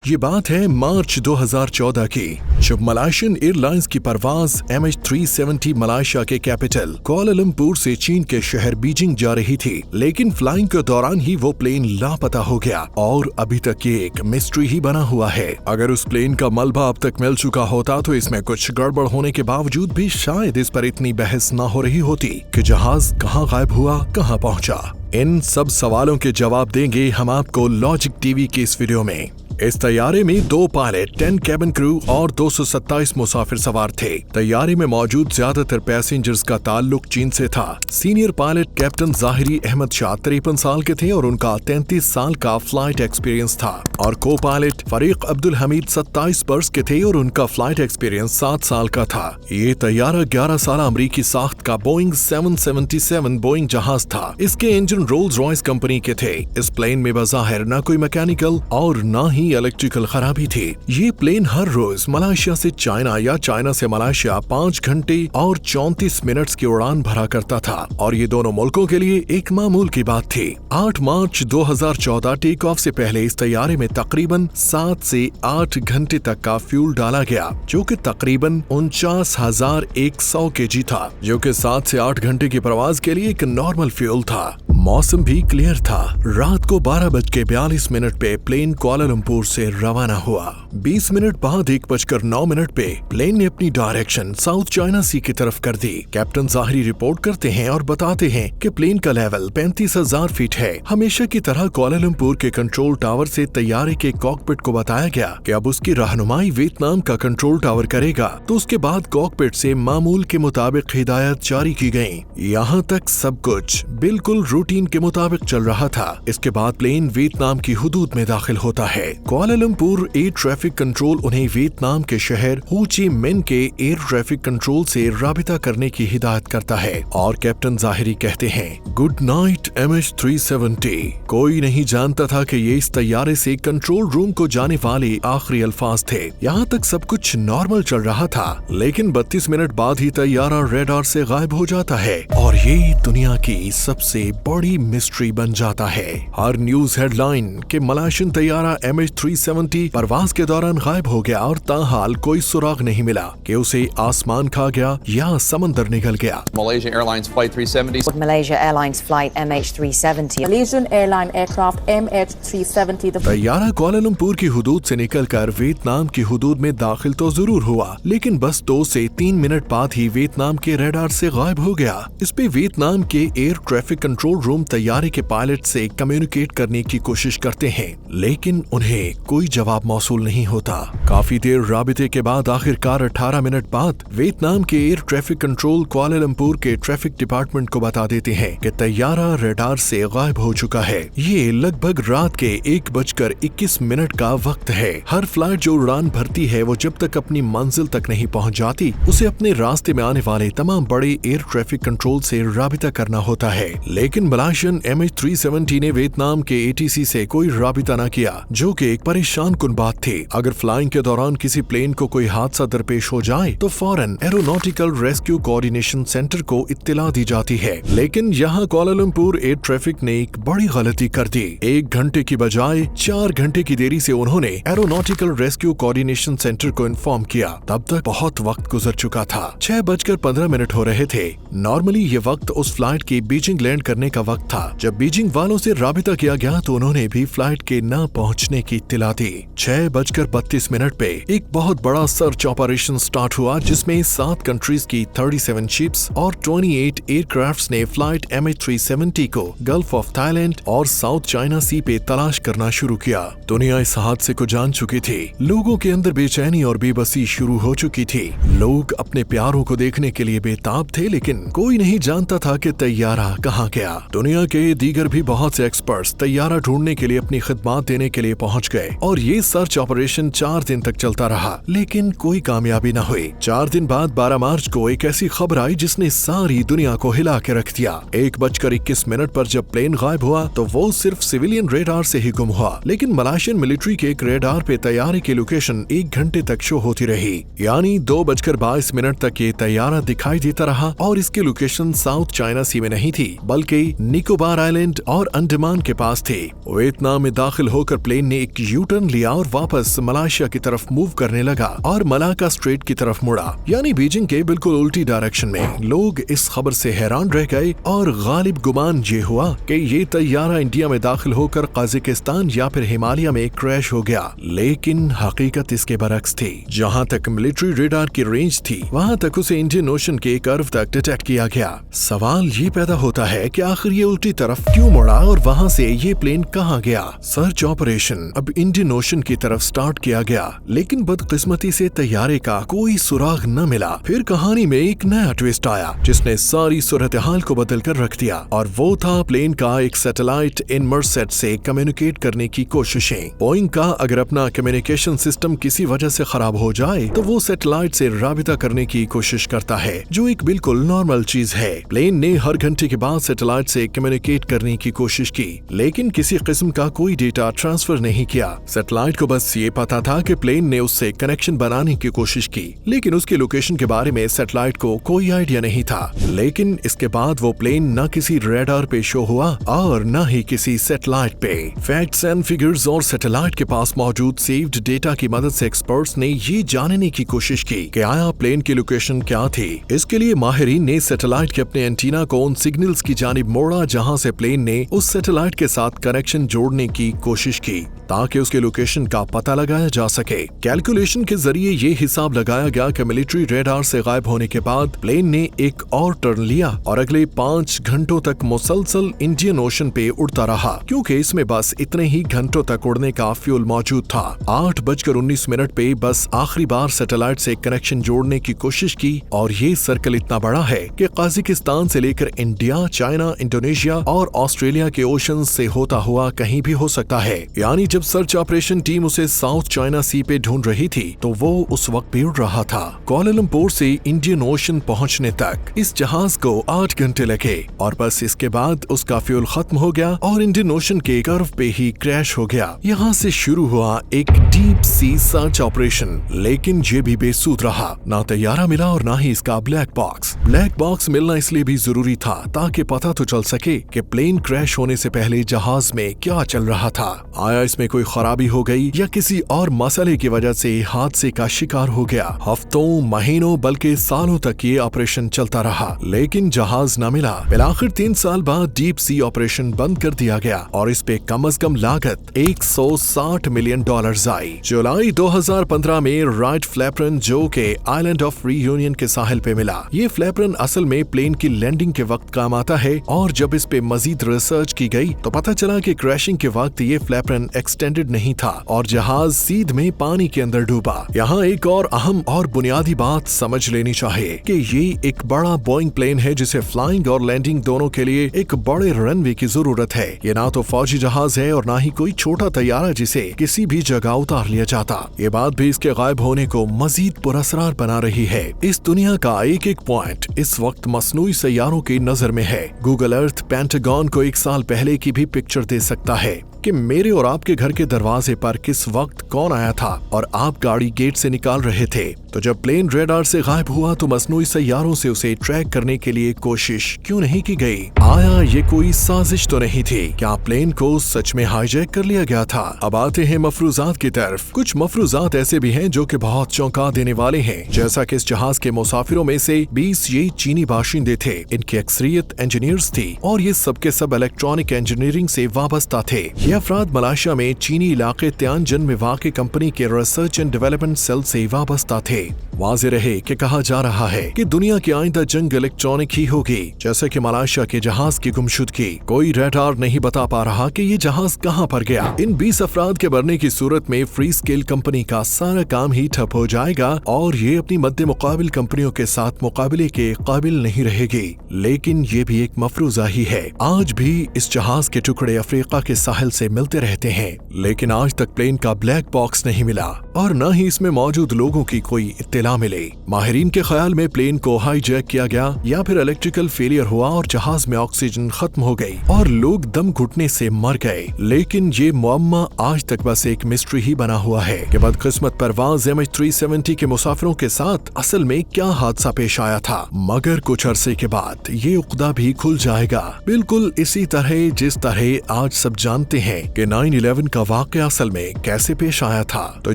ये बात है मार्च 2014 की, जब मलाशियन एयरलाइंस की परवाज MH370 मलेशिया के कैपिटल कुआलालंपुर से चीन के शहर बीजिंग जा रही थी, लेकिन फ्लाइंग के दौरान ही वो प्लेन लापता हो गया और अभी तक ये एक मिस्ट्री ही बना हुआ है। अगर उस प्लेन का मलबा अब तक मिल चुका होता तो इसमें कुछ गड़बड़ होने के बावजूद भी शायद इस पर इतनी बहस न हो रही होती कि जहाज कहाँ गायब हुआ, कहाँ पहुंचा। इन सब सवालों के जवाब देंगे हम आपको लॉजिक टीवी की इस वीडियो में। इस तैयारे में 2 पायलट, 10 कैबिन क्रू और 227 मुसाफिर सवार थे। तैयारे में मौजूद ज्यादातर पैसेंजर्स का ताल्लुक चीन से था। Senior pilot captain Zaharie Ahmad Shah 53 साल के थे और उनका 33 साल का फ्लाइट एक्सपीरियंस था, और को पायलट फरीक अब्दुल हमीद 27 वर्ष के थे और उनका फ्लाइट एक्सपीरियंस 7 साल का था। ये तैयारा 11 साल अमरीकी साख्त का बोइंग 777 बोइंग जहाज था। इसके इंजन रोल्स रॉयस कंपनी के थे। इस प्लेन में बज़ाहिर न कोई मैकेनिकल और न ही इलेक्ट्रिकल खराबी थी। ये प्लेन हर रोज मलेशिया से चाइना या चाइना से मलेशिया 5 घंटे और 34 मिनट की उड़ान भरा करता था, और ये दोनों मुल्कों के लिए एक मामूल की बात थी। 8 मार्च 2014 टेक ऑफ से पहले इस तैयारे में तकरीबन 7 से 8 घंटे तक का फ्यूल डाला गया, जो कि तकरीबन 49,100 kg था, जो कि 7 से 8 घंटे की प्रवास के लिए एक नॉर्मल फ्यूल था। मौसम भी क्लियर था। रात को 12:42 पे प्लेन कुआलालंपुर से रवाना हुआ। 20 मिनट बाद 1:09 पे प्लेन ने अपनी डायरेक्शन साउथ चाइना सी की तरफ कर दी। कैप्टन जाहिरी रिपोर्ट करते हैं और बताते हैं कि प्लेन का लेवल 35,000 फीट है। हमेशा की तरह कुआलालंपुर के कंट्रोल टावर से तैयारे के कॉकपिट को बताया गया कि अब उसकी रहनुमाई वियतनाम का कंट्रोल टावर करेगा। तो उसके बाद कॉकपिट से मामूल के मुताबिक हिदायत जारी की गयी। यहाँ तक सब कुछ बिल्कुल रूटीन के मुताबिक चल रहा था। इसके बाद प्लेन वियतनाम की हुदूद में दाखिल होता है। कुआलालंपुर एयर ट्रैफिक कंट्रोल उन्हें वियतनाम के शहर हो ची मिन्ह के एयर ट्रैफिक कंट्रोल से राबिता करने की हिदायत करता है, और कैप्टन जाहिरी कहते हैं, गुड नाइट MH370। कोई नहीं जानता था कि ये इस तैयारे से कंट्रोल रूम को जाने वाले आखिरी अल्फाज थे। यहाँ तक सब कुछ नॉर्मल चल रहा था, लेकिन 32 मिनट बाद ही तैयारा रेडार से गायब हो जाता है, और ये दुनिया की सबसे बड़ी मिस्ट्री बन जाता है। हर न्यूज हेडलाइन के मलेशियन तैयारा MH370 परवाज के दौरान गायब हो गया, और ताहाल कोई सुराग नहीं मिला कि उसे आसमान खा गया या समंदर निगल गया। Malaysia Airlines Flight 370. Malaysia Airlines Flight MH370. Malaysian Airline Aircraft MH370. तैयारा कुआलालंपुर की हुदूद से निकलकर वियतनाम की हुदूद में दाखिल तो जरूर हुआ, लेकिन बस 2 से 3 मिनट बाद ही वियतनाम के रेडार से गायब हो गया। इस पे वियतनाम के एयर ट्रैफिक कंट्रोल रूम तैयारे के पायलट से कम्युनिकेट करने की कोशिश करते हैं, लेकिन उन्हें कोई जवाब मौसूल नहीं होता। काफी देर राबिते के बाद आखिरकार 18 मिनट बाद वियतनाम के एयर ट्रैफिक कंट्रोल कुआलालंपुर के ट्रैफिक डिपार्टमेंट को बता देते हैं कि तैयारा रेडार से गायब हो चुका है। ये लगभग रात के 1:21 का वक्त है। हर फ्लाइट जो उड़ान भरती है वो जब तक अपनी मंजिल तक नहीं पहुंच जाती, उसे अपने रास्ते में आने वाले तमाम बड़े एयर ट्रैफिक कंट्रोल से राबिता करना होता है। लेकिन मलेशियन MH370 ने वियतनाम के ATC से कोई राबिता न किया, जो कि एक परेशान कुन बात थी। अगर फ्लाइंग के दौरान किसी प्लेन को कोई हादसा दरपेश हो जाए तो फौरन एरोनॉटिकल रेस्क्यू कोऑर्डिनेशन सेंटर को इत्तला दी जाती है, लेकिन यहाँ कुआलालंपुर एयर ट्रैफिक ने एक बड़ी गलती कर दी। 1 घंटे की बजाय 4 घंटे की देरी से उन्होंने एरोनॉटिकल रेस्क्यू कोऑर्डिनेशन सेंटर को इन्फॉर्म किया। तब तक बहुत वक्त गुजर चुका था। 6:15 हो रहे थे। नॉर्मली ये वक्त उस फ्लाइट की बीजिंग लैंड करने का वक्त था। जब बीजिंग वालों से राबिता किया गया तो उन्होंने भी फ्लाइट के न पहुंचने की इत्तला दी। 6:32 पे एक बहुत बड़ा सर्च ऑपरेशन स्टार्ट हुआ, जिसमें 7 कंट्रीज की 37 शिप्स और 28 एयरक्राफ्ट्स ने फ्लाइट MH370 को गल्फ ऑफ थाईलैंड और साउथ चाइना सी पे तलाश करना शुरू किया। दुनिया इस हादसे को जान चुकी थी। लोगों के अंदर बेचैनी और बेबसी शुरू हो चुकी थी। लोग अपने प्यारों को देखने के लिए बेताब थे, लेकिन कोई नहीं जानता था कि तैयारा कहाँ गया। दुनिया के दीगर भी बहुत से एक्सपर्ट्स तैयारा ढूंढने के लिए अपनी खिदमत देने के लिए पहुंच गए, और ये सर्च ऑपरेशन 4 दिन तक चलता रहा, लेकिन कोई कामयाबी न हुई। 4 दिन बाद 12 मार्च को एक ऐसी खबर आई जिसने सारी दुनिया को हिला के रख दिया। 1:21 पर जब प्लेन गायब हुआ तो वो सिर्फ सिविलियन रेडार से ही गुम हुआ, लेकिन मलेशियन मिलिट्री के एक रेडार पे तैयारे की लोकेशन 1 घंटे तक शो होती रही। यानी 2:22 तक ये तैयारा दिखाई देता रहा, और इसकी लोकेशन साउथ चाइना सी में नहीं थी, बल्कि निकोबार आइलैंड और अंडमान के पास थी। वियतनाम में दाखिल होकर प्लेन ने एक यू टर्न लिया और वापस मलेशिया की तरफ मूव करने लगा और मलाका स्ट्रेट की तरफ मुड़ा, यानी बीजिंग के बिल्कुल उल्टी डायरेक्शन में। लोग इस खबर से हैरान रह गए और गालिब गुमान ये हुआ कि ये तैयारा इंडिया में दाखिल होकर कजाकिस्तान या फिर हिमालय में क्रैश हो गया, लेकिन हकीकत इसके बरक्स थी। जहाँ तक मिलिट्री रेडार की रेंज थी, वहाँ तक उसे इंडियन ओशन के कर्व तक डिटेक्ट किया गया। सवाल ये पैदा होता है कि आखिर ये उल्टी तरफ क्यों मुड़ा और वहाँ से ये प्लेन कहाँ गया। सर्च ऑपरेशन अब इंडियन ओशन की तरफ स्टार्ट किया गया, लेकिन बदकिस्मती से तैयारे का कोई सुराग न मिला। फिर कहानी में एक नया ट्विस्ट आया जिसने सारी सूरत हाल को बदल कर रख दिया, और वो था प्लेन का एक सैटेलाइट इनमर्सेट से कम्युनिकेट करने की कोशिशें। बोइंग का अगर अपना कम्युनिकेशन सिस्टम किसी वजह से खराब हो जाए तो वो सैटेलाइट से राबिता करने की कोशिश करता है, जो एक बिल्कुल नॉर्मल चीज है। प्लेन ने हर घंटे के बाद सैटेलाइट से कम्युनिकेट करने की कोशिश की, लेकिन किसी किस्म का कोई डेटा ट्रांसफर नहीं किया। सैटेलाइट को बस ये पता था कि प्लेन ने उससे कनेक्शन बनाने की कोशिश की, लेकिन उसकी लोकेशन के बारे में सैटेलाइट को कोई आइडिया नहीं था। लेकिन इसके बाद वो प्लेन न किसी रेडार पे शो हुआ और न ही किसी सैटेलाइट पे। फैक्ट्स एंड फिगर्स और सैटेलाइट के पास मौजूद सेव्ड डेटा की मदद से एक्सपर्ट्स ने ये जानने की कोशिश की कि आया प्लेन की लोकेशन क्या थी। इसके लिए माहिरीन ने सैटेलाइट के अपने एंटीना को उन सिग्नल्स की जानिब मोड़ा जहां से प्लेन ने उस सैटेलाइट के साथ कनेक्शन जोड़ने की कोशिश की, ताकि उसके लोकेशन का पता लगाया जा सके। कैलकुलेशन के जरिए ये हिसाब लगाया गया कि मिलिट्री रेडार से गायब होने के बाद प्लेन ने एक और टर्न लिया और अगले 5 घंटों तक मुसलसल इंडियन ओशन पे उड़ता रहा, क्योंकि इसमें बस इतने ही घंटों तक उड़ने का फ्यूल मौजूद था। 8:19 पे बस आखिरी बार सैटेलाइट से कनेक्शन जोड़ने की कोशिश की, और ये सर्कल इतना बड़ा है कि कजाकिस्तान से लेकर इंडिया, चाइना, इंडोनेशिया और ऑस्ट्रेलिया के ओशन से होता हुआ कहीं भी हो सकता है। यानी जब सर्च ऑपरेशन टीम उसे साउथ चाइना सी पे ढूंढ रही थी तो वो उस वक्त भी उड़ रहा था। कुआलालंपुर से इंडियन ओशन पहुंचने तक इस जहाज को 8 घंटे लगे, और बस इसके बाद उसका फ्यूल खत्म हो गया और इंडियन ओशन के कर्व पे ही क्रैश हो गया। यहाँ से शुरू हुआ एक डीप सी सर्च ऑपरेशन, लेकिन ये भी बेसूद रहा। ना तैयारा मिला और ना ही इसका ब्लैक बॉक्स। ब्लैक बॉक्स मिलना इसलिए भी जरूरी था ताकि पता तो चल सके कि प्लेन क्रैश होने से पहले जहाज में क्या चल रहा था। आया इसमें कोई खराबी हो गई या किसी और मसले की वजह से हादसे का शिकार हो गया। हफ्तों, महीनों बल्कि सालों तक ये ऑपरेशन चलता रहा, लेकिन जहाज न मिला। फिर आखिर 3 साल बाद डीप सी ऑपरेशन बंद कर दिया गया और इस पे कम अज कम लागत $160 मिलियन आई। जुलाई 2015 में राइट फ्लैपरन जो के आइलैंड ऑफ रीयूनियन के साहिल पे मिला। ये फ्लैपरन असल में प्लेन की लैंडिंग के वक्त काम आता है, और जब इस पे मजीद रिसर्च की गई तो पता चला कि क्रैशिंग के वक्त ये फ्लैपरन एक्सटेंडेड नहीं था और जहाज सीध में पानी के अंदर डूबा। यहाँ एक और अहम और बुनियादी बात समझ लेनी चाहिए कि ये एक बड़ा बोइंग प्लेन है जिसे फ्लाइंग और लैंडिंग दोनों के लिए एक बड़े रनवे की जरूरत है। ये ना तो फौजी जहाज है और ना ही कोई छोटा तैयारा जिसे किसी भी जगह उतार लिया जाता। ये बात भी इसके गायब होने को मजीद पुरअसरार बना रही है। इस दुनिया का एक एक पॉइंट इस वक्त मसनूई सैयारों की नजर में है। गूगल अर्थ पेंटागन को 1 साल पहले की भी पिक्चर दे सकता है कि मेरे और आपके घर के दरवाजे पर किस वक्त कौन आया था और आप गाड़ी गेट से निकाल रहे थे। तो जब प्लेन रेडार से गायब हुआ तो मसनूई सैयारों से उसे ट्रैक करने के लिए कोशिश क्यों नहीं की गई? आया ये कोई साजिश तो नहीं थी? क्या प्लेन को सच में हाईजैक कर लिया गया था? अब आते हैं मफरूजात की तरफ। कुछ मफरूजात ऐसे भी हैं जो कि बहुत चौंका देने वाले हैं, जैसा कि इस जहाज के मुसाफिरों में से 20 ये चीनी बाशिंदे थे। इनकी अक्सरियत इंजीनियर्स थी और ये सब के सब इलेक्ट्रॉनिक इंजीनियरिंग से वाबस्ता थे। ये अफराद मलेशिया में चीनी इलाके तियानजिन में वाक़ कंपनी के रिसर्च एंड डेवलपमेंट सेल से वाबस्ता थे। वाज़े रहे कि कहा जा रहा है कि दुनिया की आइंदा जंग इलेक्ट्रॉनिक ही होगी, जैसे कि मलेशिया के जहाज की गुमशुदगी। कोई रेडार नहीं बता पा रहा कि ये जहाज कहां पर गया। इन 20 अफराद के मरने की सूरत में फ्री स्केल कंपनी का सारा काम ही ठप हो जाएगा और ये अपनी मद्दे मुकाबिल कंपनियों के साथ मुकाबले के काबिल नहीं रहेगी। लेकिन ये भी एक मफरूजा ही है। आज भी इस जहाज के टुकड़े अफ्रीका के साहिल से मिलते रहते हैं, लेकिन आज तक प्लेन का ब्लैक बॉक्स नहीं मिला। और न ही इसमें मौजूद लोगों की कोई इत्तला मिली। माहिरीन के ख्याल में प्लेन को हाईजैक किया गया या फिर इलेक्ट्रिकल फेलियर हुआ और जहाज में ऑक्सीजन खत्म हो गई और लोग दम घुटने से मर गए। लेकिन ये मुअम्मा आज तक बस एक मिस्ट्री ही बना हुआ है कि बदकिस्मत परवाज MH370 के मुसाफिरों के साथ असल में क्या हादसा पेश आया था। मगर कुछ अरसे के बाद ये उक़्दा भी खुल जाएगा, बिल्कुल इसी तरह जिस तरह आज सब जानते हैं कि 9/11 का वाक़या असल में कैसे पेश आया था। तो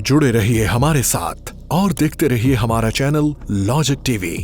जुड़े रहिए हमारे साथ और देखते रहिए हमारा चैनल लॉजिक टीवी।